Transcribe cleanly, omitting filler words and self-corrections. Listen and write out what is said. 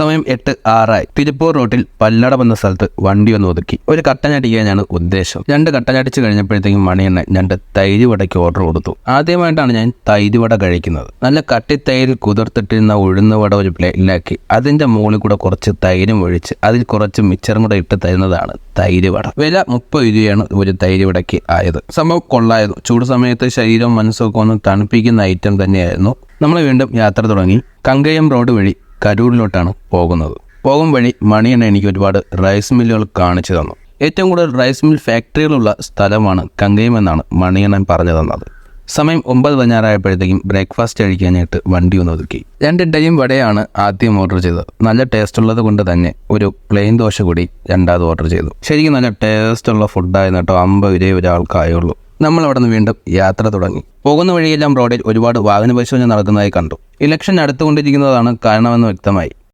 സമയം 8:06 തിരുപ്പൂർ റോട്ടിൽ പല്ലടം എന്ന സ്ഥലത്ത് വണ്ടി ഒന്ന് ഒതുക്കി. ഒരു കട്ടഞ്ഞടിക്കാനാണ് ഉദ്ദേശം. 2 കട്ടഞ്ഞടിച്ച് കഴിഞ്ഞപ്പോഴത്തേക്കും മണിയണ്ണൻ 2 തൈര് വടയ്ക്ക് ഓർഡർ കൊടുത്തു. ആദ്യമായിട്ടാണ് ഞാൻ തൈര് വട കഴിക്കുന്നത്. നല്ല കട്ടിത്തൈരിൽ കുതിർത്തിട്ടിരുന്ന ഉഴുന്ന വട ഒരു പ്ലേറ്റിലാക്കി അതിന്റെ മുകളിൽ കൂടെ കുറച്ച് തൈരും ഒഴിച്ച് അതിൽ കുറച്ച് മിച്ചറും കൂടെ ഇട്ട് തരുന്നതാണ് തൈര് വട. വില 30 രൂപയാണ് ഒരു തൈര് വടയ്ക്ക് ആയത്. സംഭവം കൊള്ളായിരുന്നു. ചൂട് സമയത്ത് ശരീരവും മനസ്സും ഒക്കെ ഒന്ന് തണുപ്പിക്കുന്ന ഐറ്റം തന്നെയായിരുന്നു. നമ്മൾ വീണ്ടും യാത്ര തുടങ്ങി. കങ്കയം റോഡ് വഴി കരൂരിലോട്ടാണ് പോകുന്നത്. പോകും വഴി മണിയണ്ണ എനിക്ക് ഒരുപാട് റൈസ് മില്ലുകൾ കാണിച്ചു തന്നു. ഏറ്റവും കൂടുതൽ റൈസ് മിൽ ഫാക്ടറികളുള്ള സ്ഥലമാണ് കങ്കയം എന്നാണ് മണിയണ്ണൻ പറഞ്ഞു തന്നത്. സമയം 9:16 ബ്രേക്ക്ഫാസ്റ്റ് കഴിക്കാനായിട്ട് വണ്ടി ഒന്ന് ഒതുക്കി. 2 ഇഡ്ഡലിയും വടയാണ് ആദ്യം ഓർഡർ ചെയ്തത്. നല്ല ടേസ്റ്റ് ഉള്ളത് കൊണ്ട് തന്നെ ഒരു പ്ലെയിൻ ദോശ കൂടി രണ്ടാമത് ഓർഡർ ചെയ്തു. ശരിക്കും നല്ല ടേസ്റ്റുള്ള ഫുഡായിരുന്നു കേട്ടോ. 50 രൂപ ഒരാൾക്കായുള്ളൂ. നമ്മൾ അവിടെ നിന്ന് വീണ്ടും യാത്ര തുടങ്ങി. പോകുന്ന വഴിയെല്ലാം റോഡിൽ ഒരുപാട് വാഹന പരിശോധന നടക്കുന്നതായി കണ്ടു. ഇലക്ഷൻ അടുത്തുകൊണ്ടിരിക്കുന്നതാണ് കാരണമെന്ന് വ്യക്തമായി.